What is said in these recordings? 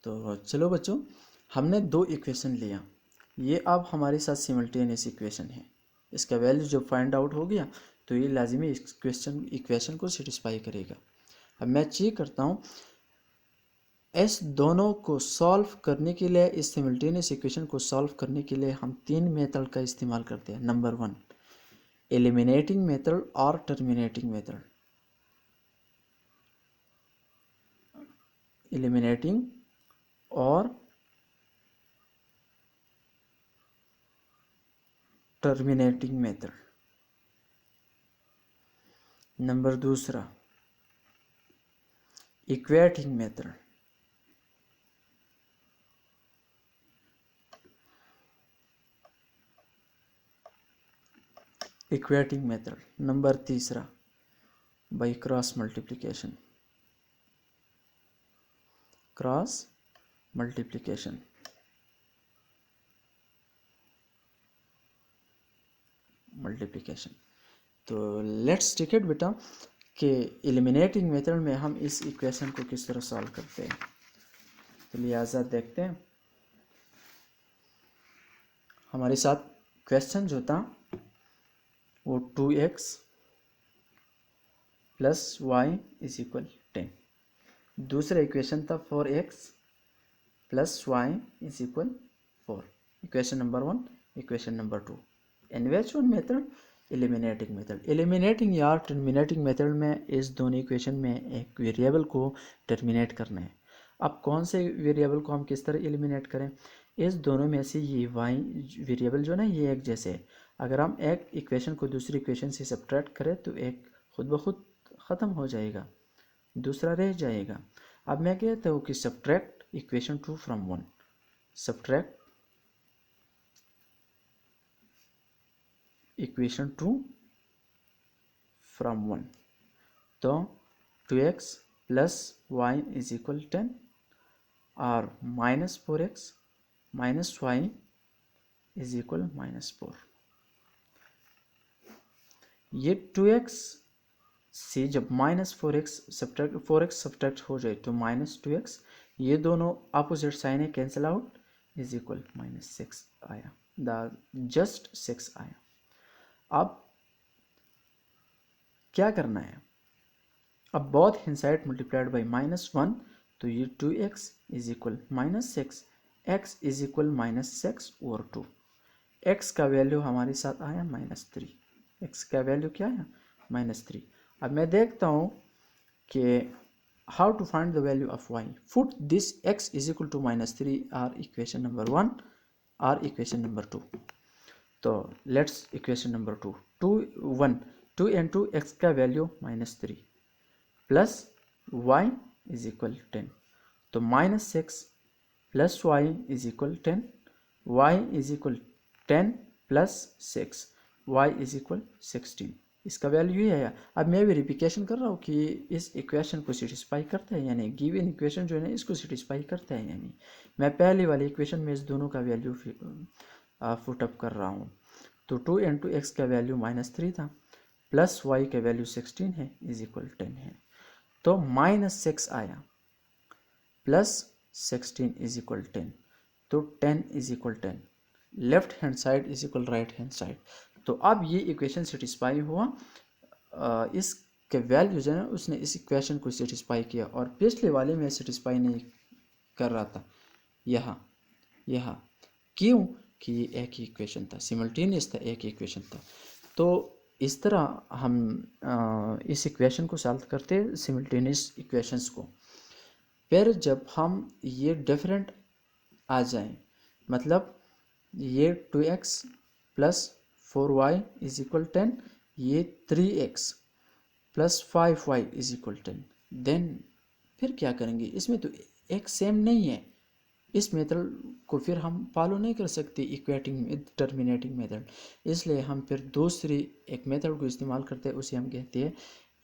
तो चलो बच्चों, हमने दो इक्वेशन लिया, ये अब हमारे साथ सिमल्टेनियस इक्वेशन है। इसका वैल्यू जब फाइंड आउट हो गया तो ये लाजिमी इक्वेशन को सेटिस्फाई करेगा। अब मैं चेक करता हूँ, इस दोनों को सॉल्व करने के लिए, इस सिमल्टेनियस इक्वेशन को सॉल्व करने के लिए हम तीन मेथड का इस्तेमाल करते हैं। नंबर 1 एलिमिनेटिंग मेथड और टर्मिनेटिंग मेथड। एलिमिनेटिंग और terminating method. Number 2 equating method. Equating method. Number 3 by cross multiplication. Cross multiplication. तो लेट्स टेक इट बेटा कि एलिमिनेटिंग मेथड में हम इस इक्वेशन को किस तरह सॉल्व करते हैं। तो लिहाजा देखते हैं, हमारे साथ क्वेश्चन जो था वो 2x plus Y is equal 10। दूसरा इक्वेशन था 4x plus Y is equal 4। Equation number 1, equation number 2। In which one method? Eliminating method. Eliminating या टर्मिनेटिंग मेथड में इस दोनों इक्वेशन में एक वेरिएबल को टर्मिनेट करना है। अब कौन से वेरिएबल को हम किस तरह एलिमिनेट करें? इस दोनों में से ये वाई वेरिएबल जो ना ये एक जैसे है। अगर हम एक इक्वेशन को दूसरी इक्वेशन से सब्ट्रैक्ट करें तो एक खुद ब खुद ख़त्म हो जाएगा, दूसरा रह जाएगा। अब मैं कहता हूँ कि subtract equation 2 from 1। Subtract equation 2 from 1। तो 2x plus Y is equal 10 और minus 4x minus Y is equal -4। ये 2x से जब -4x सब्ट्रैक्ट हो जाए तो -2x, ये दोनों अपोजिट साइन है, कैंसिल आउट, इज इक्वल -6 आया, जस्ट 6 आया। अब क्या करना है? अब both hand side multiplied by -1, तो ये 2x is equal -6, x is equal -6 और 2। x का वैल्यू हमारे साथ आया -3। x का वैल्यू क्या है? -3। अब मैं देखता हूँ कि how to find the value of y। Put this x is equal to -3 are equation number 1 और इक्वेशन नंबर 2। तो let's equation number 2 2 into x का value -3 plus y is equal 10। तो -6 plus y is equal 10, y is equal 10 plus 6, y is equal 16। इसका value ये है। अब मैं verification कर रहा हूँ कि इस इक्वेशन को सेटिस्फाई करता है, यानी गिवन इक्वेशन जो है ना इसको सेटिस्फाई करता है। यानी मैं पहले वाली इक्वेशन में इस दोनों का वैल्यू फुटअप कर रहा हूँ। तो 2 इंटू एक्स का वैल्यू -3 था, प्लस वाई का वैल्यू 16 है, इज इक्वल 10 है। तो -6 आया प्लस 16 इज इक्वल 10, तो 10 is equal 10। Left hand side is equal right hand side. तो अब ये इक्वेशन सेटिस्फाई हुआ, इसके वैल्यू जो है उसने इस इक्वेशन को सेटिस्फाई किया, और पिछले वाले में सेटिस्फाई नहीं कर रहा था। यहाँ क्यों? कि ये एक ही इक्वेशन था, सिमल्टेनियस था, एक ही इक्वेशन था। तो इस तरह हम इस इक्वेशन को सॉल्व करते हैं, सिमल्टेनियस इक्वेशंस को। फिर जब हम ये डिफरेंट आ जाएं, मतलब ये 2x plus 4y is equal 10, ये 3x plus 5y is equal 10, then फिर क्या करेंगे? इसमें तो एक सेम नहीं है, इस मेथड को फिर हम फॉलो नहीं कर सकते इक्वेटिंग टर्मिनेटिंग मेथड, इसलिए हम फिर दूसरी एक मेथड को इस्तेमाल करते हैं, उसे हम कहते हैं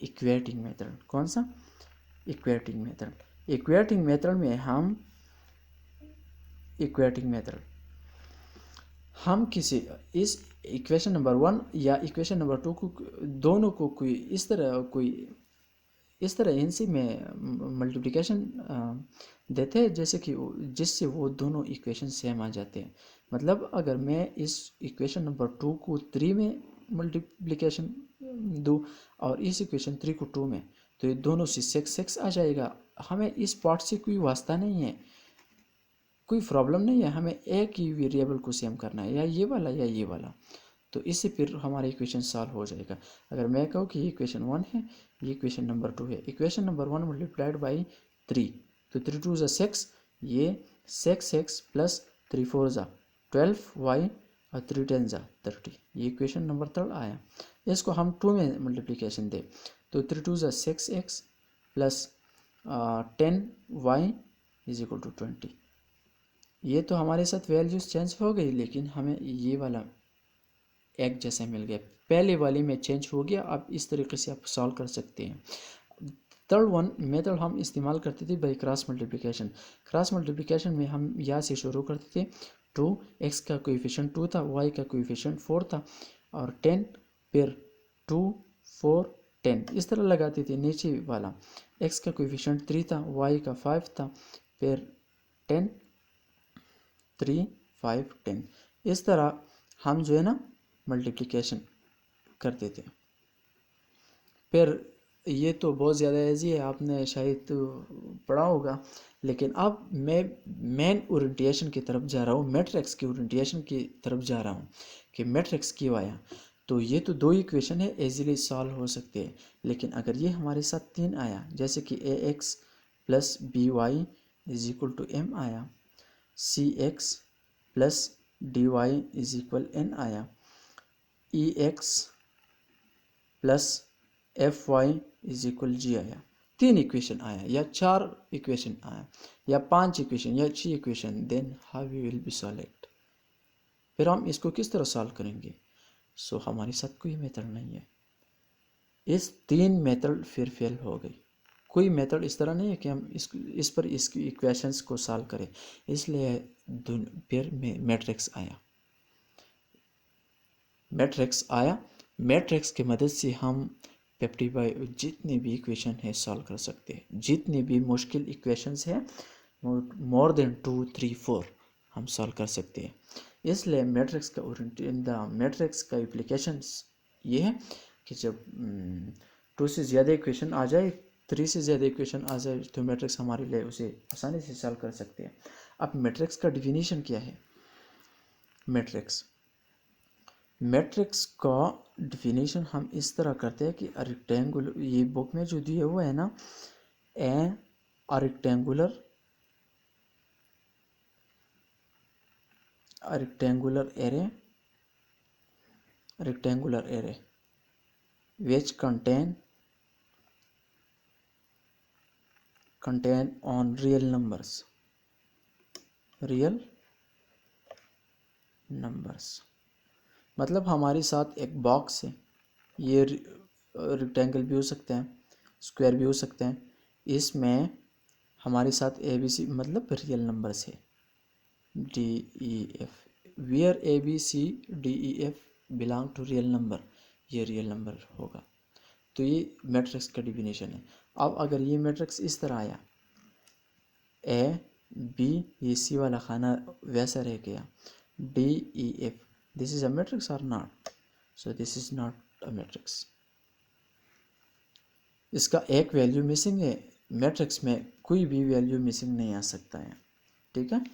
इक्वेटिंग मेथड। कौन सा? Equating method. इक्वेटिंग मेथड में हम किसी इस इक्वेशन नंबर 1 या इक्वेशन नंबर 2 को, दोनों को कोई इस तरह कोई इस तरह इनसे में मल्टीप्लिकेशन देते हैं जैसे कि जिससे वो दोनों इक्वेशन सेम आ जाते हैं। मतलब अगर मैं इस इक्वेशन नंबर 2 को 3 में मल्टीप्लिकेशन दूँ और इस इक्वेशन 3 को 2 में, तो ये दोनों से सेक्स सेक्स आ जाएगा। हमें इस पार्ट से कोई वास्ता नहीं है, कोई प्रॉब्लम नहीं है, हमें एक ही वेरिएबल को सेम करना है, या ये वाला या ये वाला। तो इससे फिर हमारा इक्वेशन सॉल्व हो जाएगा। अगर मैं कहूँ कि ये इक्वेशन 1 है, ये इक्वेशन नंबर 2 है, इक्वेशन नंबर 1 मल्टीप्लाइड बाई 3, तो 3 2 ज़ा 6, ये 6x प्लस 3 4 ज़ा 12y और 3 10 ज़ा 30, ये इक्वेशन नंबर 3 आया। इसको हम 2 में मल्टीप्लिकेशन दें तो 3 2 ज़ा 6x plus 10y is equal to 20। ये तो हमारे साथ वैल्यूज चेंज हो गई, लेकिन हमें ये वाला एक जैसा मिल गया, पहले वाले में चेंज हो गया। अब इस तरीके से आप सॉल्व कर सकते हैं। थर्ड वन मेथड हम इस्तेमाल करते थे by cross multiplication. Cross multiplication में हम यहाँ से शुरू करते थे, 2x का कोएफिशिएंट 2 था, y का कोएफिशिएंट 4 था और 10, फिर 2 4 10 इस तरह लगाते थे। नीचे वाला x का कोएफिशिएंट 3 था, y का 5 था, फिर 10 3 5 10 इस तरह हम जो है ना मल्टीप्लिकेशन करते थे। फिर ये तो बहुत ज़्यादा ईजी है, आपने शायद तो पढ़ा होगा, लेकिन अब मैं मेन ओरिएंटेशन की तरफ जा रहा हूँ, मैट्रिक्स की ओरिएंटेशन की तरफ जा रहा हूँ कि मैट्रिक्स क्यों आया। तो ये तो दो इक्वेशन है, इजीली सॉल्व हो सकते हैं, लेकिन अगर ये हमारे साथ 3 आया, जैसे कि ax plus B Y is equal to m आया, cx plus D Y is equal n आया, ex plus F Y is equal G आया, 3 इक्वेशन आया या 4 इक्वेशन आया या 5 इक्वेशन या 6 equation, then how we will be solve it. फिर हम इसको किस तरह सॉल्व करेंगे? सो हमारे साथ कोई मेथड नहीं है, इस 3 मेथड फिर फेल हो गई। कोई मेथड इस तरह नहीं है कि हम इस पर इसकी इक्वेशंस को सॉल्व करें, इसलिए फिर मैट्रिक्स आया। मैट्रिक्स आया, मैट्रिक्स की मदद से हम 55 जितने भी इक्वेशन है सॉल्व कर सकते हैं। जितने भी मुश्किल इक्वेशंस है, मोर देन 2 3 4 हम सॉल्व कर सकते हैं। इसलिए मैट्रिक्स का मैट्रिक्स का एप्लीकेशंस ये है कि जब 2 से ज़्यादा इक्वेशन आ जाए, 3 से ज़्यादा इक्वेशन आ जाए, तो मैट्रिक्स हमारे लिए उसे आसानी से सॉल्व कर सकते हैं। अब मैट्रिक्स का डिफिनीशन क्या है? मैट्रिक्स का डिफिनीशन हम इस तरह करते हैं कि रेक्टेंगुलर, ये बुक में जो दिए हुआ है ना, ए rectangular array which contain on real numbers मतलब हमारे साथ एक बॉक्स है, ये रेक्टेंगल भी हो सकते हैं, स्क्वायर भी हो सकते हैं, इसमें हमारे साथ ए बी सी मतलब रियल नंबर्स है, D E F, where A B C D E F belong to real number, ये रियल नंबर होगा। तो ये मैट्रिक्स का डिफिनीशन है। अब अगर ये मैट्रिक्स इस तरह आया, ए बी, ये सी वाला खाना वैसा रह गया, D E F, this is a matrix or not? So this is not a matrix. इसका एक वैल्यू मिसिंग है, मैट्रिक्स में कोई भी वैल्यू मिसिंग नहीं आ सकता है, ठीक है।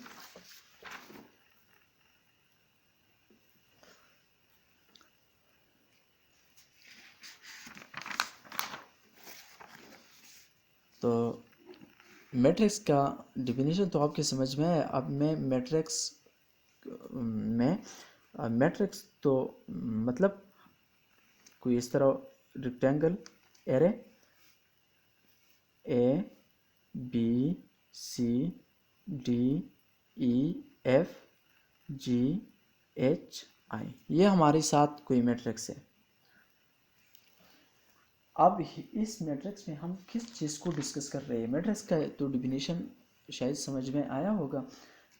तो मैट्रिक्स का डिफिनीशन तो आपके समझ में है। अब मैं मैट्रिक्स तो मतलब कोई इस तरह rectangle array A B C D E F G H I, ये हमारे साथ कोई मैट्रिक्स है। अब इस मैट्रिक्स में हम किस चीज़ को डिस्कस कर रहे हैं? मैट्रिक्स का तो डिफिनीशन शायद समझ में आया होगा।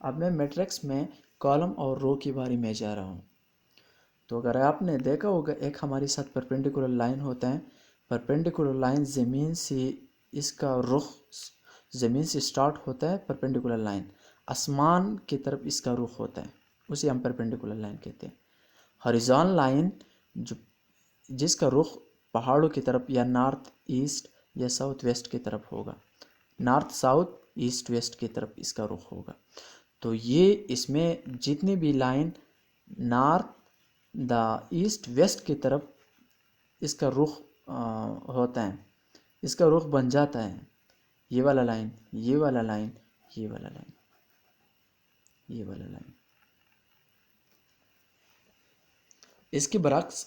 अब मैं मैट्रिक्स में कॉलम और रो के बारे में जा रहा हूँ। तो अगर आपने देखा होगा, एक हमारे साथ परपेंडिकुलर लाइन होता है, परपेंडिकुलर लाइन ज़मीन से, इसका रुख ज़मीन से स्टार्ट होता है, परपेंडिकुलर लाइन आसमान की तरफ इसका रुख होता है, उसे हम परपेंडिकुलर लाइन कहते हैं। हॉरिजॉन्टल लाइन जो जिसका रुख पहाड़ों की तरफ या नॉर्थ ईस्ट या साउथ वेस्ट की तरफ होगा, नॉर्थ साउथ ईस्ट वेस्ट की तरफ इसका रुख होगा। तो ये इसमें जितनी भी line north the east west की तरफ इसका रुख होता है, इसका रुख बन जाता है ये वाला लाइन, ये वाला लाइन, ये वाला लाइन, ये वाला लाइन। इसके बरक्स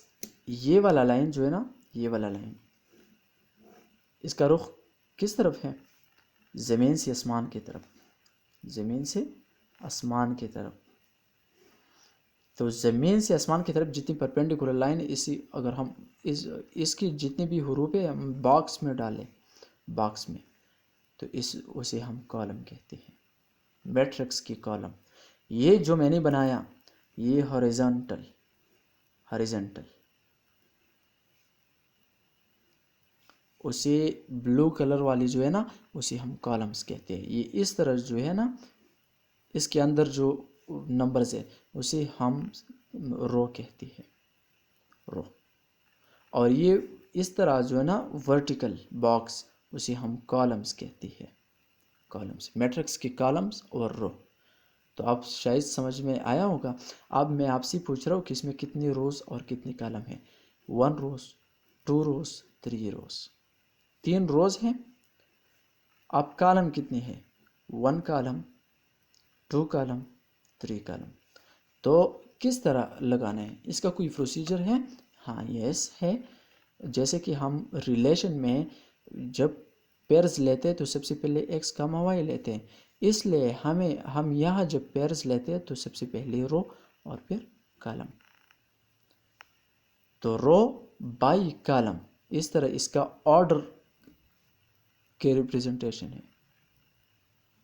ये वाला लाइन जो है ना, ये वाला लाइन, इसका रुख किस तरफ है? ज़मीन से आसमान की तरफ, ज़मीन से आसमान की तरफ। तो ज़मीन से आसमान की तरफ जितनी परपेंडिकुलर लाइन, इसी अगर हम इसकी जितनी भी हरूफ है हम बॉक्स में डालें, बॉक्स में, तो उसे हम कॉलम कहते हैं, मैट्रिक्स की कॉलम। ये जो मैंने बनाया ये हॉरिजॉन्टल, हॉरिजॉन्टल, उसे ब्लू कलर वाली जो है ना उसे हम कॉलम्स कहते हैं। ये इस तरह जो है ना, इसके अंदर जो नंबर्स है उसे हम रो कहते हैं, रो। और ये इस तरह जो है ना वर्टिकल बॉक्स, उसे हम कॉलम्स कहते हैं, कॉलम्स, मैट्रिक्स की कॉलम्स और रो। तो आप शायद समझ में आया होगा। अब मैं आपसे पूछ रहा हूँ कि इसमें कितनी रोज़ और कितनी कॉलम है? 1 रोज़, 2 रोज़, 3 रोज़, 3 रोज़ हैं। अब कॉलम कितनी है? 1 कॉलम, 2 कॉलम, 3 कॉलम। तो किस तरह लगाना है, इसका कोई प्रोसीजर है? हाँ, यस है। जैसे कि हम रिलेशन में जब पेयर्स लेते हैं तो सबसे पहले एक्स कॉमा वाई लेते हैं, इसलिए हम यहाँ जब पेयर्स लेते हैं तो सबसे पहले रो और फिर कॉलम। तो रो बाई कॉलम, इस तरह इसका ऑर्डर के रिप्रेजेंटेशन है,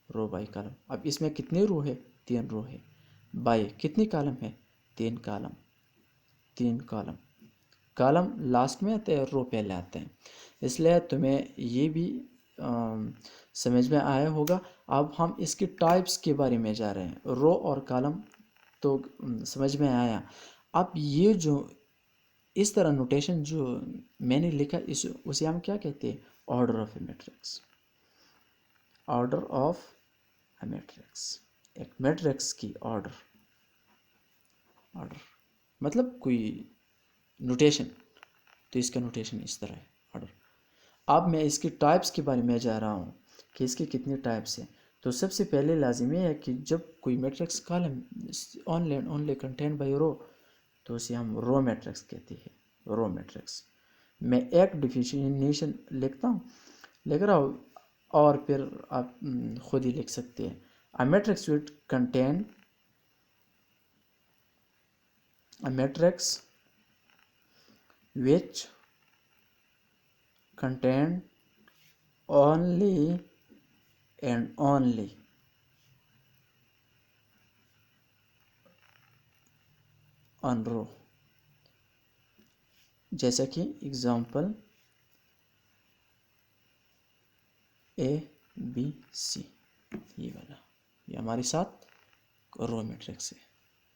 रो बाई कॉलम। अब इसमें कितनी रो है? 3 रो है। बाई कितनी कॉलम है? 3 कॉलम, 3 कॉलम। कॉलम लास्ट में आते हैं, रो पहले आते हैं, इसलिए तुम्हें ये भी समझ में आया होगा। अब हम इसकी टाइप्स के बारे में जा रहे हैं। रो और कॉलम तो समझ में आया। अब ये जो इस तरह नोटेशन जो मैंने लिखा उसे हम क्या कहते हैं? Order of A matrix, order of A matrix, एक मैट्रिक्स की ऑर्डर, ऑर्डर मतलब कोई नोटेशन, तो इसका नोटेशन इस तरह है, ऑर्डर। अब मैं इसकी टाइप्स के बारे में जा रहा हूँ कि इसके कितने टाइप्स हैं। तो सबसे पहले लाजिमी है कि जब कोई matrix column only and only contain by row, तो उसे हम रो मैट्रिक्स कहते हैं, रो मैट्रिक्स। मैं एक डिफिनेशन लिखता हूँ, लिख रहा हूँ, और फिर आप खुद ही लिख सकते हैं। A matrix which contain, a matrix which contain only and only on row। जैसा कि एग्जाम्पल ABC, ये वाला, ये हमारे साथ रो मैट्रिक्स है,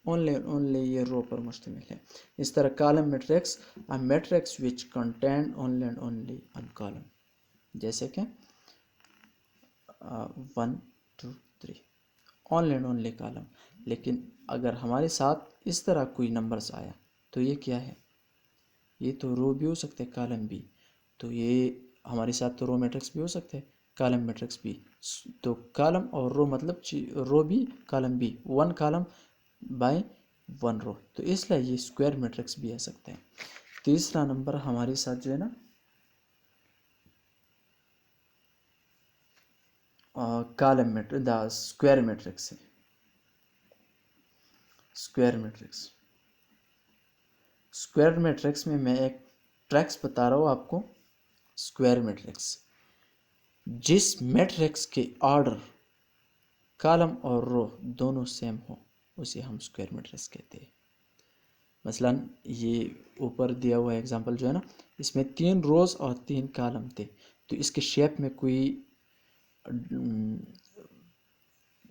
ओनली ओनली ये रो पर मुश्तमिल है। इस तरह column matrix, a matrix which contain only and only on column, जैसे कि 1 2 3, ओनली एंड ओनली कॉलम। लेकिन अगर हमारे साथ इस तरह कोई नंबर्स आया तो ये क्या है? ये तो रो भी हो सकते हैं, कॉलम भी। तो ये हमारे साथ तो रो मैट्रिक्स भी हो सकते हैं, कॉलम मैट्रिक्स भी। तो कॉलम और रो मतलब रो भी कॉलम भी, 1 कॉलम बाय 1 रो, तो इसलिए ये स्क्वायर मैट्रिक्स भी आ सकते हैं। तीसरा नंबर हमारे साथ जो है ना column matrix, the square matrix है, स्क्वायर मैट्रिक्स। स्क्वायर मैट्रिक्स में मैं एक ट्रैक्स बता रहा हूँ आपको। स्क्वायर मैट्रिक्स, जिस मैट्रिक्स के ऑर्डर कॉलम और रो दोनों सेम हो उसे हम स्क्वायर मैट्रिक्स कहते हैं। मसलन ये ऊपर दिया हुआ एग्जांपल जो है ना, इसमें 3 रोज़ और 3 कॉलम थे, तो इसके शेप में कोई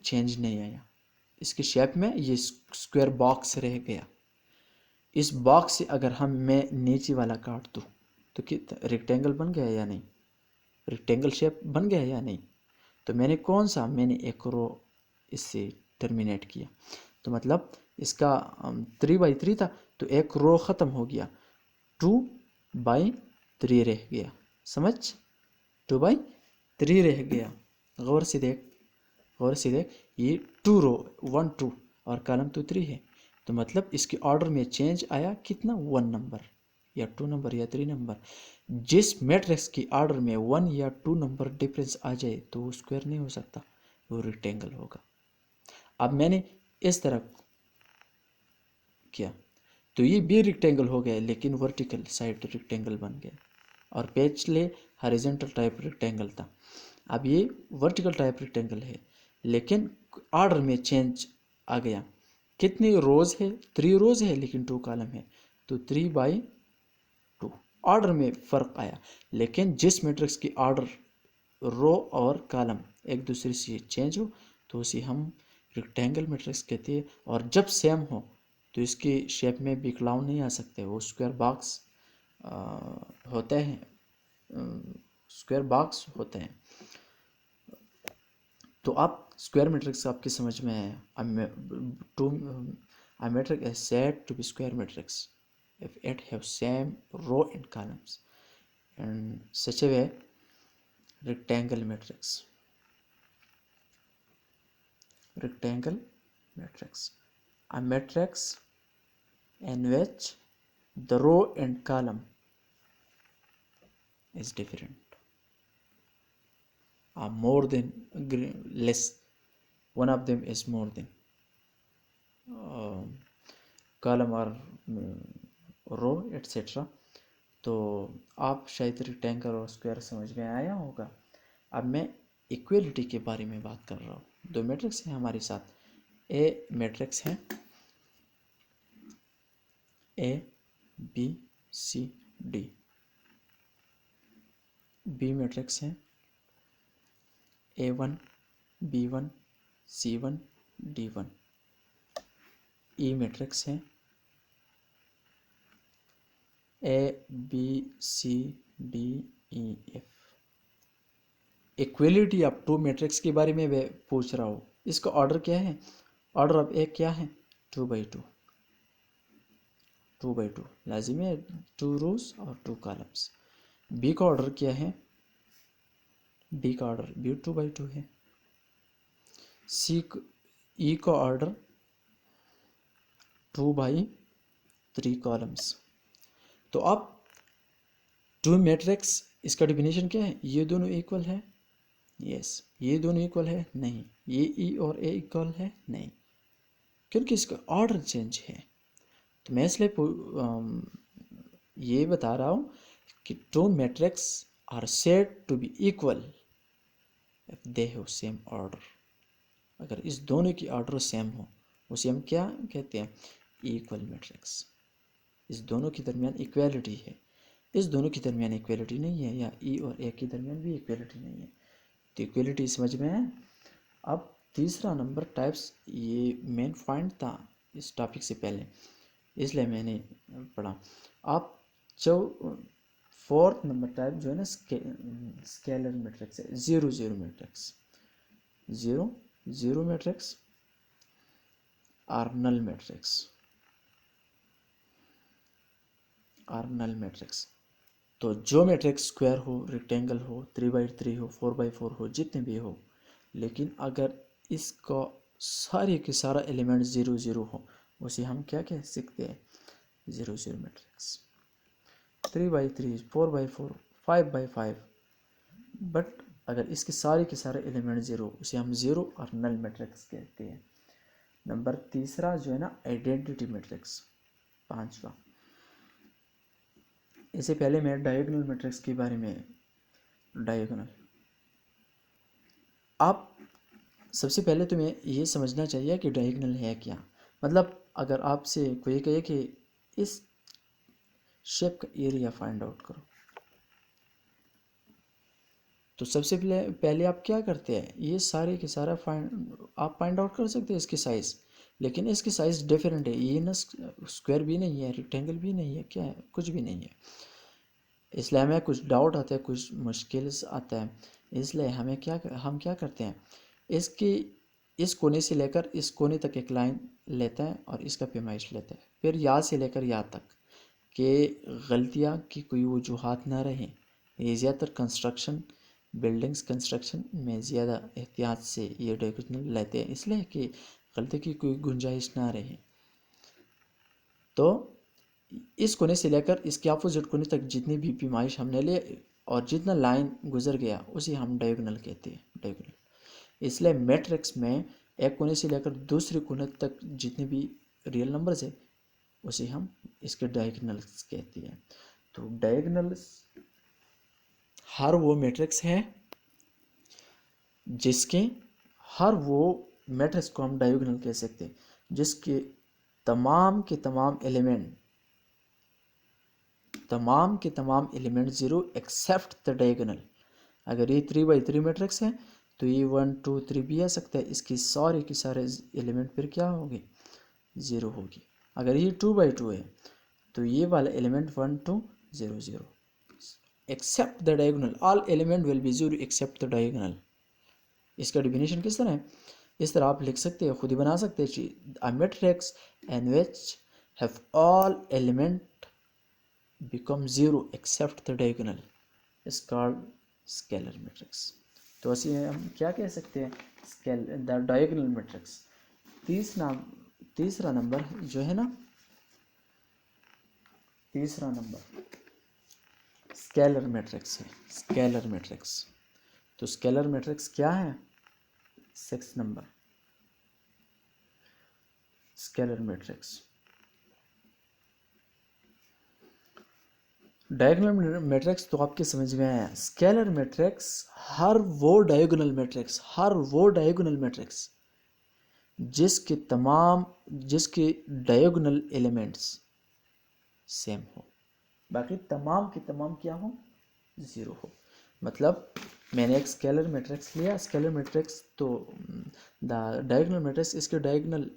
चेंज नहीं आया, इसके शेप में ये स्क्वायर बॉक्स रह गया। इस बॉक्स से अगर मैं नीचे वाला काट दूँ तो कितना रेक्टेंगल बन गया या नहीं, रेक्टेंगल शेप बन गया या नहीं। तो मैंने एक रो इससे टर्मिनेट किया, तो मतलब इसका 3/3 था, तो एक रो ख़त्म हो गया, 2/3 रह गया। समझ, 2/3 रह गया। गौर से देख, ये 2 रो 1 2 और कॉलम तो 3 है, तो मतलब इसके ऑर्डर में चेंज आया कितना, 1 नंबर या 2 नंबर या 3 नंबर। जिस मैट्रिक्स की ऑर्डर में 1 या 2 नंबर डिफरेंस आ जाए तो वो स्क्वायर नहीं हो सकता, वो रेक्टेंगल होगा। अब मैंने इस तरह किया तो ये भी रेक्टेंगल हो गया, लेकिन वर्टिकल साइड रेक्टेंगल बन गया, और पिछले हॉरिजॉन्टल टाइप रेक्टेंगल था। अब ये वर्टिकल टाइप रेक्टेंगल है, लेकिन ऑर्डर में चेंज आ गया। कितनी रोज है, 3 रोज है, लेकिन 2 कॉलम है, तो 3/2 ऑर्डर में फ़र्क आया। लेकिन जिस मैट्रिक्स की ऑर्डर रो और कॉलम एक दूसरे से चेंज हो तो उसे हम रेक्टेंगल मैट्रिक्स कहते हैं। और जब सेम हो तो इसके शेप में भी क्लाउन नहीं आ सकते, वो स्क्वायर बॉक्स होते हैं, स्क्वायर बॉक्स होते हैं। तो आप स्क्वायर मैट्रिक्स आपकी समझ में है। A matrix is said to be square matrix if it have same row and columns in such a way rectangle matrix. Rectangle matrix, a matrix in which the row and column is different, are more than less, one of them is more than column or row etcetera. तो आप शायद rectangle और square समझ में आया होगा। अब मैं इक्वलिटी के बारे में बात कर रहा हूँ। 2 मैट्रिक्स हैं हमारे साथ, ए मैट्रिक्स है ABCD, बी मैट्रिक्स है A1 B1 C1 D1, ई मैट्रिक्स है ABCDEF। इक्वलिटी ऑफ 2 मैट्रिक्स के बारे में मैं पूछ रहा हूँ। इसका ऑर्डर क्या है, ऑर्डर ऑफ ए क्या है, 2/2, 2/2 लाजिम है, 2 रोज और 2 कॉलम्स। बी का ऑर्डर क्या है, बी का ऑर्डर भी 2/2 है। ई का ऑर्डर 2/3 कॉलम्स। तो अब 2 मैट्रिक्स, इसका डिफिनेशन क्या है, ये दोनों इक्वल है, यस। ये दोनों इक्वल है, नहीं। ये ई और ए इक्वल है, नहीं, क्योंकि इसका ऑर्डर चेंज है। तो मैं इसलिए ये बता रहा हूँ कि 2 matrix are said to be equal if they have same order. अगर इस दोनों की ऑर्डर सेम हो उसे हम क्या कहते हैं, इक्वल मैट्रिक्स। इस दोनों के दरमियान इक्वलिटी है, इस दोनों के दरमियान इक्वलिटी नहीं है, या ई और ए के दरमियान भी इक्वलिटी नहीं है। तो इक्वलिटी समझ में है। अब तीसरा नंबर टाइप्स, ये मेन पॉइंट था इस टॉपिक से पहले, इसलिए मैंने पढ़ा। आप जो 4th नंबर टाइप जो है ना, स्केलर मैट्रिक्स है, 0 0 मैट्रिक्स, 0 0 मैट्रिक्स और नल मैट्रिक्स, और नल मैट्रिक्स। तो जो मैट्रिक्स स्क्वायर हो, रेक्टेंगल हो, 3/3 हो, 4/4 हो, जितने भी हो, लेकिन अगर इसका सारे के सारा एलिमेंट 0 0 हो, उसे हम क्या कह सकते हैं, 0 0 मैट्रिक्स। 3/3 4/4 5/5, बट अगर इसके सारे के सारे एलिमेंट 0, उसे हम 0 और नल मैट्रिक्स कहते हैं। नंबर तीसरा जो है ना, आइडेंटिटी मैट्रिक्स, 5वां। इससे पहले मैं डायगोनल मैट्रिक्स के बारे में, डायगोनल, आप सबसे पहले तुम्हें ये समझना चाहिए कि डायगोनल है क्या। मतलब अगर आपसे कोई कहे कि इस शेप का एरिया फाइंड आउट करो। तो सबसे पहले आप क्या करते हैं, ये सारे के सारा आप फाइंड आउट कर सकते हैं इसकी साइज़, लेकिन इसकी साइज़ डिफरेंट है। ये ना स्क्वायर भी नहीं है, रेक्टेंगल भी नहीं है, क्या है, कुछ भी नहीं है। इसलिए हमें कुछ डाउट आता है, कुछ मुश्किल आता है। इसलिए हम क्या करते हैं, इसकी इस कोने से लेकर इस कोने तक एक लाइन लेते हैं और इसका पैमाइश लेते हैं, फिर यहाँ से लेकर यहाँ तक कि गलतियाँ की कोई वजूहात ना रहें। ये ज़्यादातर बिल्डिंग्स कंस्ट्रक्शन में ज़्यादा एहतियात से ये डायमेंशन लेते हैं, इसलिए कि गलती की कोई गुंजाइश ना रहे। तो इस कोने से लेकर इसके अपोजिट कोने तक जितनी भी पैमाइश हमने ले और जितना लाइन गुजर गया उसे हम डायगोनल कहते हैं, डायगोनल। इसलिए मैट्रिक्स में एक कोने से लेकर दूसरे कोने तक जितने भी रियल नंबर्स है उसे हम इसके डायगोनल्स कहते हैं। तो डायगोनल्स हर वो मैट्रिक्स है जिसके हर वो मैट्रिक्स को हम डायगोनल कह सकते हैं जिसके तमाम के तमाम element zero except the diagonal. अगर ये 3 by 3 मैट्रिक्स है तो ये 1 2 3 भी आ सकता है, इसकी सारे के सारे एलिमेंट फिर क्या होगी, ज़ीरो होगी। अगर ये 2 by 2 है तो ये वाला element 1 2 0 0 except the diagonal, all element will be zero except the diagonal. इसका डिफिनेशन किस तरह है, इस तरह आप लिख सकते हैं, खुद ही बना सकते हैं। A matrix in which have all element become zero except the diagonal is called scalar matrix. तो ऐसे हम क्या कह सकते हैं, द डायगोनल मैट्रिक्स। तीसरा नंबर जो है ना, तीसरा नंबर स्केलर मैट्रिक्स है, स्केलर मैट्रिक्स। तो स्केलर मैट्रिक्स क्या है, 6 number scalar matrix. Diagonal matrix तो आपके समझ में आया। स्केलर मैट्रिक्स हर वो डायगोनल मैट्रिक्स जिसके डायगोनल एलिमेंट्स सेम हो, बाकी तमाम के तमाम क्या हो, ज़ीरो हो। मतलब मैंने एक स्केलर मैट्रिक्स लिया, स्केलर मैट्रिक्स तो द डायगोनल मैट्रिक्स, इसके डायगोनल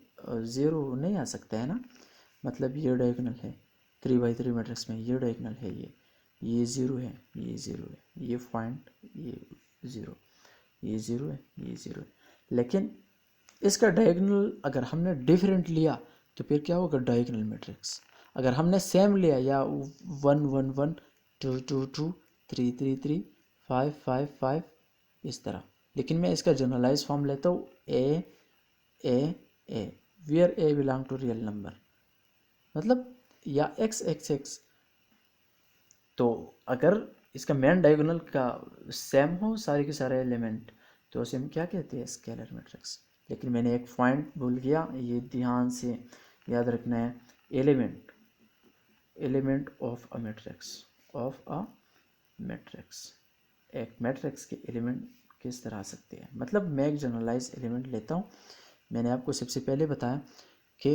ज़ीरो नहीं आ सकता है ना। मतलब ये डायगोनल है 3 by 3 मैट्रिक्स में, ये डायगोनल है, ये ज़ीरो है, ये ज़ीरो है, ये पॉइंट, ये ज़ीरो, ये ज़ीरो है, ये ज़ीरो है। लेकिन इसका डायगोनल अगर हमने डिफरेंट लिया तो फिर क्या होगा, डायगोनल मैट्रिक्स। अगर हमने सेम लिया या 1 1 1 2 2 2 3 3 3 5 5 5 इस तरह, लेकिन मैं इसका जनरलाइज फॉर्म लेता हूँ A where A belong to real number, मतलब या एक्स एक्स एक्स। तो अगर इसका मेन डायगोनल का सेम हो सारे के सारे एलिमेंट तो उसे हम क्या कहते हैं, स्केलर मैट्रिक्स। लेकिन मैंने एक पॉइंट भूल गया, ये ध्यान से याद रखना है, एलिमेंट ऑफ अ मैट्रिक्स। एक मैट्रिक्स के एलिमेंट किस तरह आ सकते हैं, मतलब मैं एक जनरलाइज एलिमेंट लेता हूँ। मैंने आपको सबसे पहले बताया कि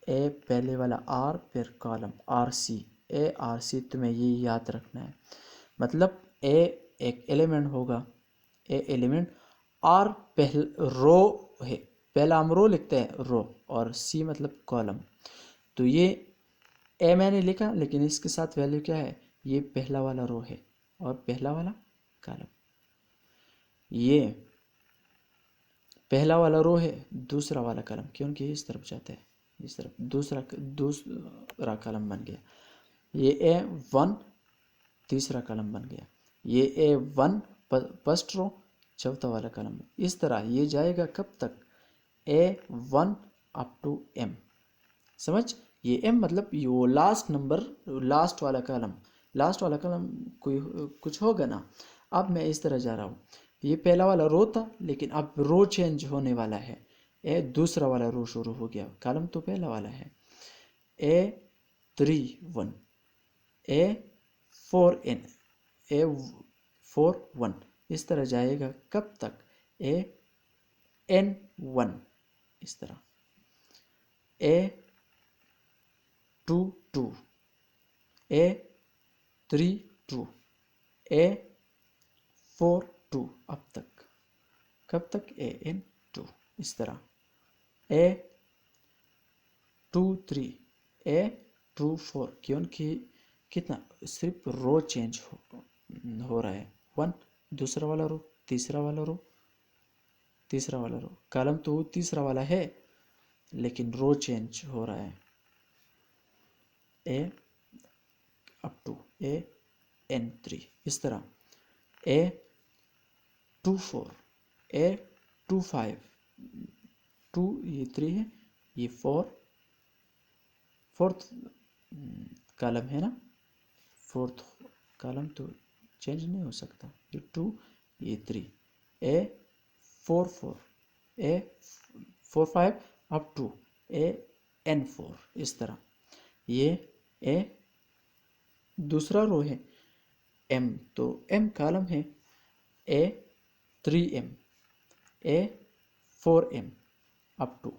ए पहले वाला आर फिर column R C, A R C, तुम्हें ये याद रखना है। मतलब ए एक एलिमेंट होगा, ए एलिमेंट, आर पहले रो है, पहला हम रो लिखते हैं रो, और सी मतलब कॉलम। तो ये ए मैंने लिखा लेकिन इसके साथ वैल्यू क्या है, ये पहला वाला रो है और पहला वाला कॉलम। ये पहला वाला रो है, दूसरा वाला कॉलम, क्योंकि इस तरफ जाता है, इस तरफ दूसरा कॉलम बन गया। ये A1 तीसरा कॉलम बन गया, ये A1 फर्स्ट रो चौथा वाला कॉलम। इस तरह ये जाएगा कब तक, A1 अप टू M। समझ, ये M मतलब ये वो लास्ट नंबर, लास्ट वाला कॉलम कोई कुछ होगा ना। अब मैं इस तरह जा रहा हूँ, ये पहला वाला रो था लेकिन अब रो चेंज होने वाला है, ए दूसरा वाला रो शुरू हो गया, कॉलम तो पहला वाला है, A3 1 A4 1 इस तरह जाएगा कब तक, AN1 इस तरह, 2 2, A 3 2, A 4 2, अब तक कब तक A N 2, इस तरह A 2 3, A 2 4, क्योंकि कितना सिर्फ रो चेंज हो रहा है, 1 दूसरा वाला रो, तीसरा वाला रो, तीसरा वाला रो, कॉलम तो तीसरा वाला है लेकिन रो चेंज हो रहा है, A up to A N 3, इस तरह A 2 4, A 2 5, 2 ये 3 है, ये 4, फोर्थ कॉलम है ना, फोर्थ कॉलम तो चेंज नहीं हो सकता, ये 2 ये 3, A 4 4, A 4 5 up to A N 4, इस तरह ये A दूसरा रो है, M तो M कॉलम है, A 3M, A 4M up to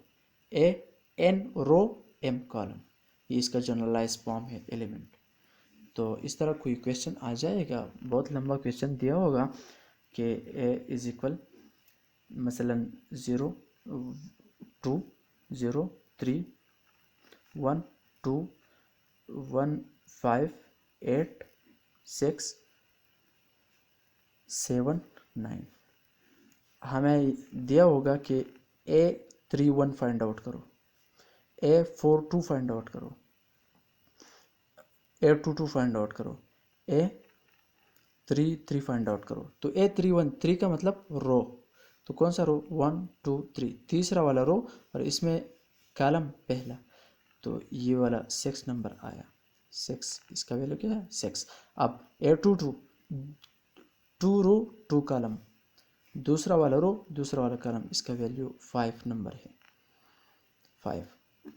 A N row M column, ये इसका जनरलाइज फॉर्म है एलिमेंट। तो इस तरह कोई क्वेश्चन आ जाएगा, बहुत लंबा क्वेश्चन दिया होगा कि A इज इक्वल मसलन 0 2 0 3 1 2 1 5 8 6 7 9, हमें दिया होगा कि A 3 1 फाइंड आउट करो, A 4 2 फाइंड आउट करो, A 2 2 फाइंड आउट करो, A 3 3 फाइंड आउट करो। तो A 3 1 3 का मतलब रो, तो कौन सा रो, 1 2 3, तीसरा वाला रो, और इसमें कॉलम पहला, तो ये वाला 6 नंबर आया, 6 इसका वैल्यू क्या है 6। अब A 2 2, 2 रो 2 कॉलम, दूसरा वाला रो दूसरा वाला कॉलम, इसका वैल्यू 5 नंबर है 5।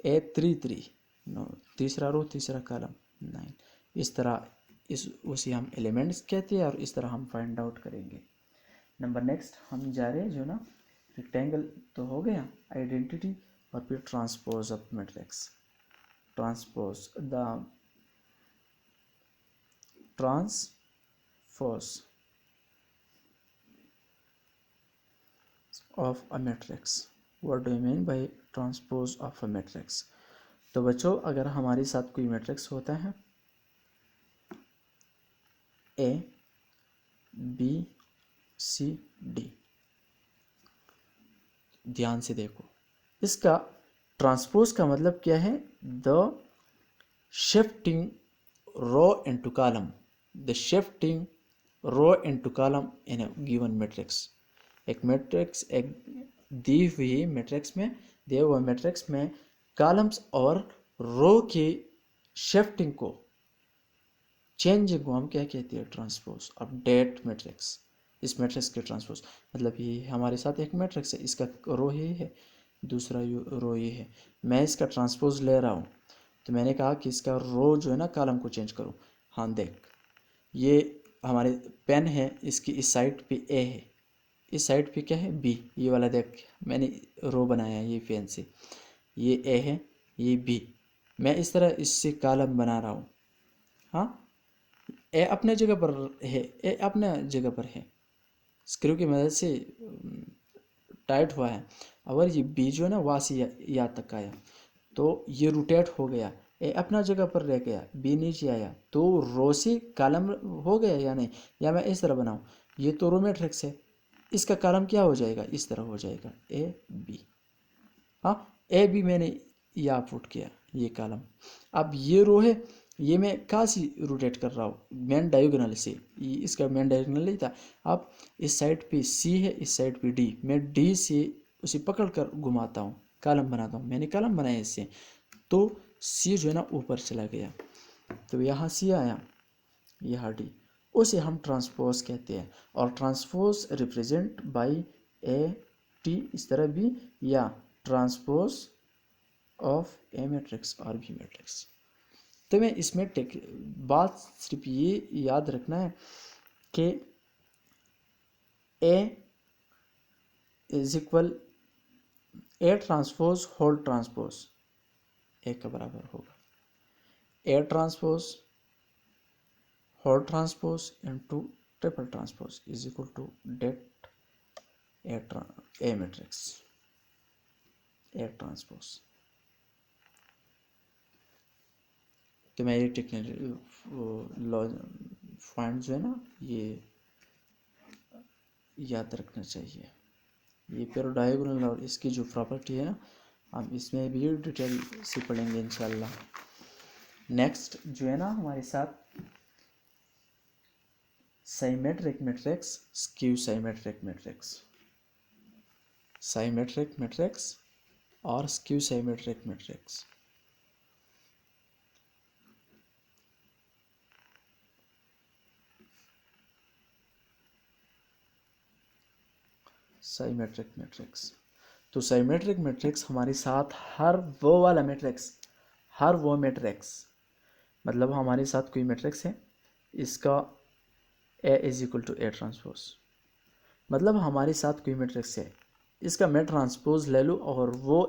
A 3 3, नो तीसरा रो तीसरा कॉलम 9, इस तरह इस उसे हम एलिमेंट्स कहते हैं और इस तरह हम फाइंड आउट करेंगे। नंबर नेक्स्ट हम जा रहे हैं जो ना, रेक्टेंगल तो हो गया, आइडेंटिटी और फिर transpose of matrix, transpose the transpose of a matrix, what do you mean by transpose of a matrix. तो बच्चों अगर हमारे साथ कोई मैट्रिक्स होता है A B C D, ध्यान से देखो, इसका ट्रांसपोज का मतलब क्या है, the shifting row into column, the shifting row into column in a given matrix. एक मैट्रिक्स, एक दी हुई मैट्रिक्स में, दिए हुए मैट्रिक्स में कॉलम्स और रो की शिफ्टिंग को, चेंजिंग को हम क्या कहते हैं, ट्रांसपोज। अपडेट मैट्रिक्स, इस मैट्रिक्स के ट्रांसपोज मतलब ये हमारे साथ एक मैट्रिक्स है, इसका रो ये है, दूसरा रो ये है, मैं इसका ट्रांसपोज ले रहा हूँ, तो मैंने कहा कि इसका रो जो है ना कॉलम को चेंज करूँ। हाँ देख, ये हमारे पेन है, इसकी इस साइड पे A है, इस साइड पे क्या है B, ये वाला देख मैंने रो बनाया है ये पेन से, ये A है ये B, मैं इस तरह इससे कॉलम बना रहा हूँ। हाँ ए अपने जगह पर है, ए अपने जगह पर है, स्क्रू की मदद से टाइट हुआ है। अगर ये बी जो है ना वहाँ से यहाँ तक आया तो ये रोटेट हो गया, ए अपना जगह पर रह गया, बी नीचे आया, तो रो से कॉलम हो गया या नहीं, या मैं इस तरह बनाऊँ, ये तो रो मैट्रिक्स है, इसका कॉलम क्या हो जाएगा, इस तरह हो जाएगा ए बी। हाँ ए बी मैंने यहाँ पुट किया ये कॉलम, अब ये रो है, ये मैं कहाँ से रोटेट कर रहा हूँ, मेन डायगोनल से, ये इसका मेन डायगोनल नहीं था। अब इस साइड पे सी है, इस साइड पे डी, मैं डी से उसे पकड़ कर घुमाता हूँ, कॉलम बनाता हूँ, मैंने कॉलम बनाया इससे, तो सी जो है ना ऊपर चला गया, तो यहाँ सी आया, यहाँ डी, उसे हम ट्रांसपोज कहते हैं। और transpose represent by A T, इस तरह भी, या ट्रांसपोज ऑफ ए मैट्रिक्स और बी मैट्रिक्स। तो मैं इसमें बात सिर्फ ये याद रखना है कि A is equal A transpose whole transpose A का बराबर होगा, A transpose whole transpose into triple transpose is equal to det A matrix A transpose। तो मैं ये टेक्निकल पॉइंट जो है ना ये याद रखना चाहिए। ये पैराडायगोनल और इसकी जो प्रॉपर्टी है ना हम इसमें भी डिटेल से पढ़ेंगे इंशाल्लाह। नेक्स्ट जो है ना हमारे साथ symmetric matrix, skew symmetric matrix, symmetric matrix और skew symmetric matrix. Symmetric matrix, तो साइमेट्रिक मैट्रिक्स हमारे साथ हर वो वाला मैट्रिक्स, हर वो मैट्रिक्स, मतलब हमारे साथ कोई मैट्रिक्स है, इसका A is equal to A transpose, मतलब हमारे साथ कोई मैट्रिक्स है, इसका मैं ट्रांसपोज ले लूँ और वो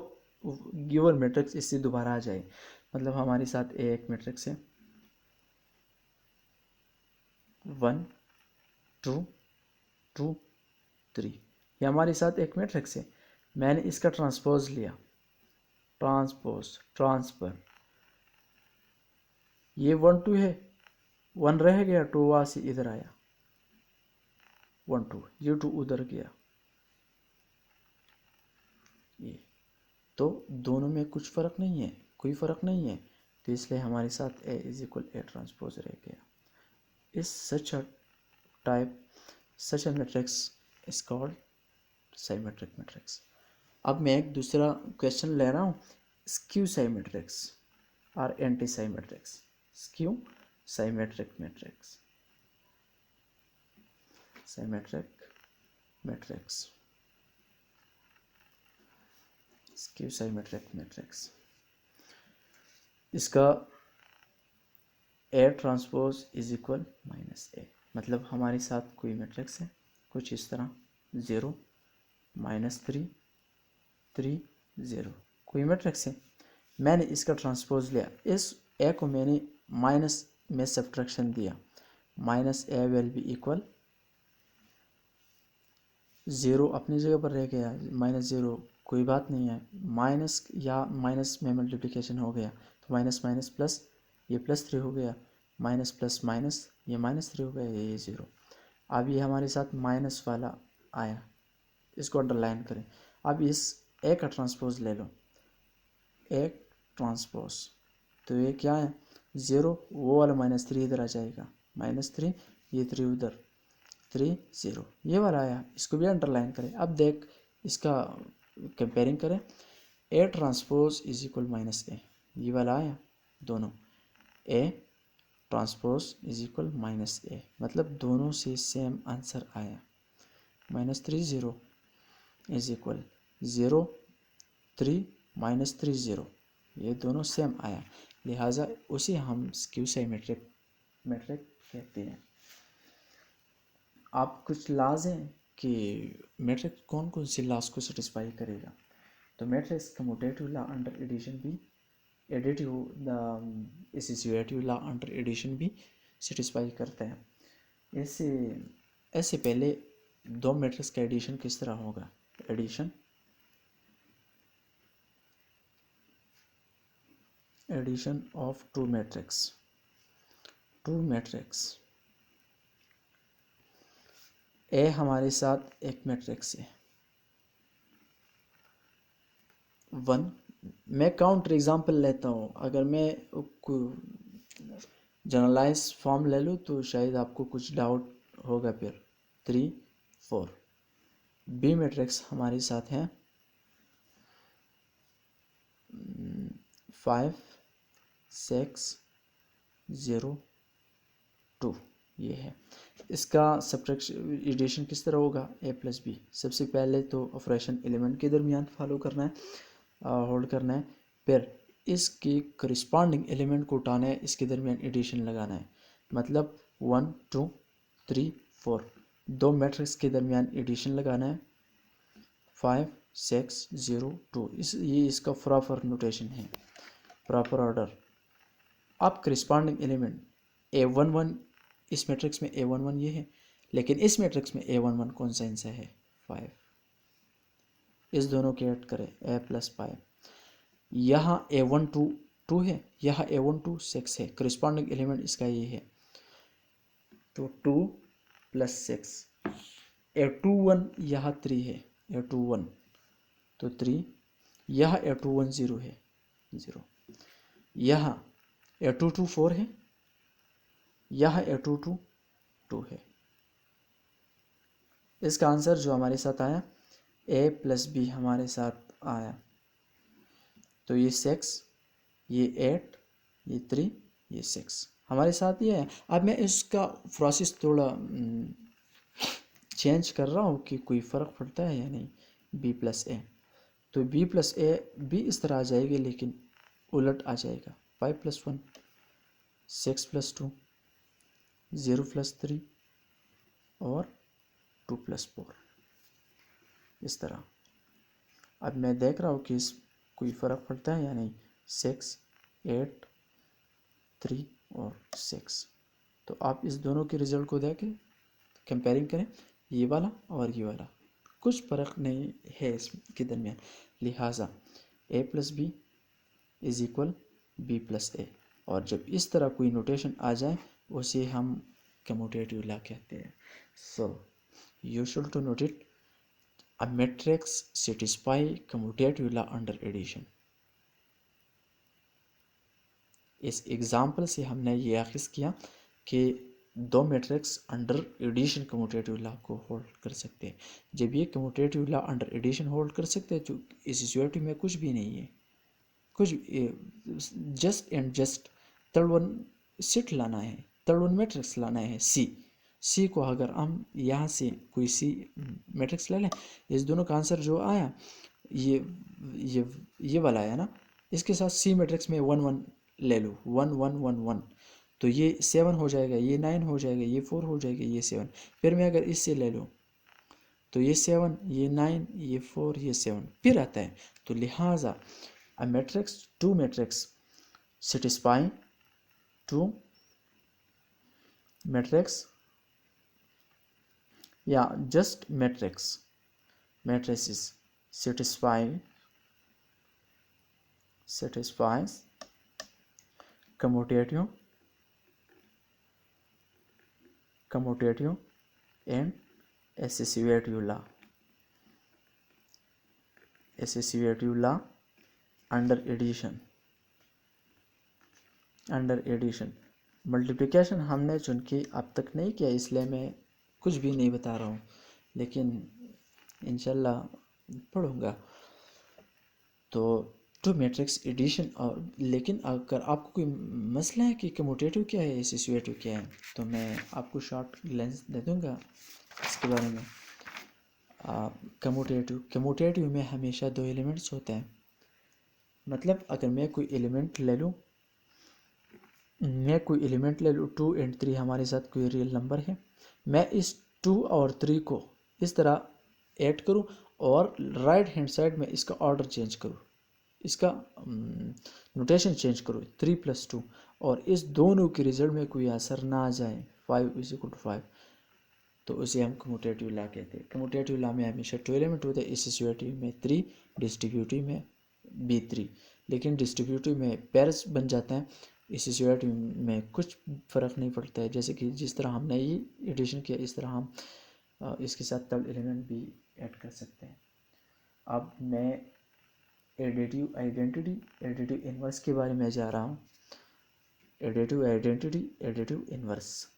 गिवन मैट्रिक्स इससे दोबारा आ जाए। मतलब हमारे साथ ए एक मैट्रिक्स है 1 2 2 3, ये हमारे साथ एक मैट्रिक्स है, मैंने इसका ट्रांसपोज लिया, ट्रांसपोज ट्रांसफर, ये 1 2 है, 1 रह गया, 2 वहाँ से इधर आया, 1 2, ये 2 उधर गया, ये तो दोनों में कुछ फ़र्क नहीं है, कोई फ़र्क नहीं है, तो इसलिए हमारे साथ A is equal A transpose रह गया। इस such a type such a matrix is called symmetric matrix. अब मैं एक दूसरा क्वेश्चन ले रहा हूँ, स्क्यू साइमेट्रिक्स और anti symmetrics. Skew symmetric matrix, symmetric matrix, skew symmetric matrix, इसका A transpose is equal minus A, मतलब हमारे साथ कोई मैट्रिक्स है कुछ इस तरह 0 -3 3 0, कोई मैट्रिक्स है, मैंने इसका ट्रांसपोज लिया, इस ए को मैंने माइनस में सब्ट्रैक्शन दिया, minus A will be equal 0 अपनी जगह पर रह गया, -0 कोई बात नहीं है, माइनस या माइनस में मल्टीप्लिकेशन हो गया तो माइनस माइनस प्लस, ये +3 हो गया, माइनस प्लस माइनस, ये -3 हो गया, ये 0। अब ये हमारे साथ माइनस वाला आया, इसको अंडरलाइन करें। अब इस ए का ट्रांसपोज ले लो, ए ट्रांसपोज, तो ये क्या है 0, वो वाला -3 इधर आ जाएगा, -3, ये 3 उधर, 3 0, ये वाला आया, इसको भी अंडरलाइन करें। अब देख इसका कंपेयरिंग करें, ए ट्रांसपोज इज इक्वल -ए, ये वाला आया दोनों, ए ट्रांसपोज इज इक्वल -ए, मतलब दोनों से सेम आंसर आया, -3 0 इज इक्वल 0 3 -3 0, ये दोनों सेम आया, लिहाजा उसे हम स्क्यू साइमेट्रिक मैट्रिक कहते हैं। आप कुछ लाज हैं कि मैट्रिक्स कौन कौन सी लाज को सेटिस्फाई करेगा, तो matrix commutative law under addition भी, additive the associative law under addition भी सेटिस्फाई करता है। ऐसे ऐसे पहले दो मैट्रिक्स का एडिशन किस तरह होगा, addition addition of two matrix, two matrix, A हमारे साथ एक मैट्रिक्स है 1, मैं काउंटर एग्जांपल लेता हूँ, अगर मैं जनरलाइज फॉर्म ले लूँ तो शायद आपको कुछ डाउट होगा। फिर 3 4, बी मैट्रिक्स हमारे साथ है 5 6 0 2, ये है। इसका सब्ट्रैक्शन एडिशन किस तरह होगा, ए प्लस बी, सबसे पहले तो ऑपरेशन एलिमेंट के दरमियान फॉलो करना है, होल्ड करना है, फिर इसकी करिस्पॉन्डिंग एलिमेंट को उठाना है, इसके दरमियान एडिशन लगाना है, मतलब 1 2 3 4, दो मैट्रिक्स के दरमियान एडिशन लगाना है, 5 6 0 2, ये इसका प्रॉपर नोटेशन है, प्रॉपर ऑर्डर अब करिस्पॉन्डिंग एलिमेंट A11 इस मैट्रिक्स में A11 ये है, लेकिन इस मैट्रिक्स में A11 कौन सा आंसर है 5। इस दोनों के ऐड करें A + 5। यहाँ A12 2 है, यहाँ A12 6 है, करिस्पॉन्डिंग एलिमेंट इसका ये है, तो 2 + 6। A21 यहाँ 3 है, A21 तो 3, यहाँ A21 0 है 0, यहाँ A22 4 है, यहाँ A22 2 है। इसका आंसर जो हमारे साथ आया A + B हमारे साथ आया, तो ये 6, ये 8, ये 3, ये 6 हमारे साथ ये है। अब मैं इसका प्रोसेस थोड़ा चेंज कर रहा हूँ कि कोई फ़र्क पड़ता है या नहीं। B + A, तो B + A भी इस तरह आ जाएगी, लेकिन उलट आ जाएगा। 5 + 1, 6 + 2, 0 + 3 और 2 + 4, इस तरह। अब मैं देख रहा हूँ कि इस कोई फ़र्क पड़ता है या नहीं। 6, 8, 3 और 6, तो आप इस दोनों के रिज़ल्ट को देखें, कंपेयरिंग करें, ये वाला और ये वाला, कुछ फ़र्क नहीं है इसके दरमियान। लिहाजा A + B = B + A, और जब इस तरह कोई नोटेशन आ जाए उसे हम कम्यूटेटिव लॉ कहते हैं। So you should to note it, a matrix satisfy commutative law under addition। इस एग्जाम्पल से हमने ये आखिज किया कि दो matrix under addition commutative law को होल्ड कर सकते हैं। जब ये commutative law under addition hold कर सकते हैं तो इस सिचुएशन में कुछ भी नहीं है, कुछ just and just third one set लाना है, थर्ड वन मैट्रिक्स लाना है सी को। अगर हम यहाँ से कोई सी मैट्रिक्स ले लें, इस दोनों का आंसर जो आया ये वाला आया ना, इसके साथ सी मैट्रिक्स में 1 1 ले लो, 1 1 1 1, तो ये 7 हो जाएगा, ये 9 हो जाएगा, ये 4 हो जाएगा, ये 7। फिर मैं अगर इससे ले लूँ तो ये 7, ये 9, ये 4, ये 7 फिर आता है। तो लिहाजा a matrix, two matrix satisfying two matrix या just matrices satisfies commutative and associative law under addition. Multiplication हमने चूँकि अब तक नहीं किया, इसलिए मैं कुछ भी नहीं बता रहा हूँ, लेकिन इंशाल्लाह पढ़ूँगा। तो टू मैट्रिक्स एडिशन, और लेकिन अगर आपको कोई मसला है कि कम्यूटेटिव क्या है, एसोसिएटिव क्या है, तो मैं आपको शॉर्ट ग्लेंस दे दूँगा इसके बारे में। कम्यूटेटिव में हमेशा दो एलिमेंट्स होते हैं। मतलब अगर मैं कोई एलिमेंट ले लूँ, 2 और 3 हमारे साथ कोई रियल नंबर है, मैं इस 2 और 3 को इस तरह ऐड करूं और राइट हैंड साइड में इसका ऑर्डर चेंज करूं, इसका नोटेशन चेंज करूं 3 + 2, और इस दोनों के रिजल्ट में कोई असर ना आ जाए 5 = 5, तो उसे हम कम्यूटेटिव लॉ कहते हैं। कम्यूटेटिव लॉ में हमेशा 2 एलिमेंट होते हैं, एसोसिएटिव में 3, डिस्ट्रीब्यूटिव में भी 3, लेकिन डिस्ट्रीब्यूटिव में पेयर्स बन जाता है, एसोसिएटिव में कुछ फ़र्क नहीं पड़ता है। जैसे कि जिस तरह हमने ये एडिशन किया, इस तरह हम इसके साथ थर्ड एलिमेंट भी ऐड कर सकते हैं। अब मैं एडिटिव आइडेंटिटी, एडिटिव इन्वर्स के बारे में जा रहा हूँ। एडिटिव आइडेंटिटी, एडिटिव इन्वर्स,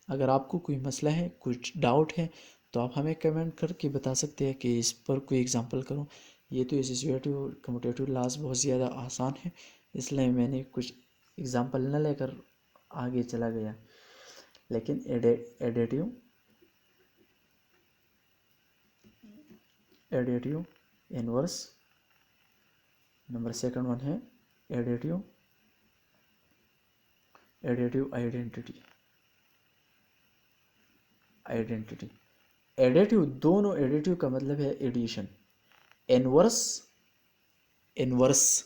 अगर आपको कोई मसला है, कुछ डाउट है, तो आप हमें कमेंट करके बता सकते हैं कि इस पर कोई एग्जांपल करूं। ये तो एसोसिएटिव और कम्यूटेटिव लॉज बहुत ज़्यादा आसान है, इसलिए मैंने कुछ एग्जांपल न लेकर आगे चला गया। लेकिन additive inverse, number second one है एडिटिव आइडेंटिटी। एडिटिव, दोनों एडिटिव का मतलब है एडिशन, इन्वर्स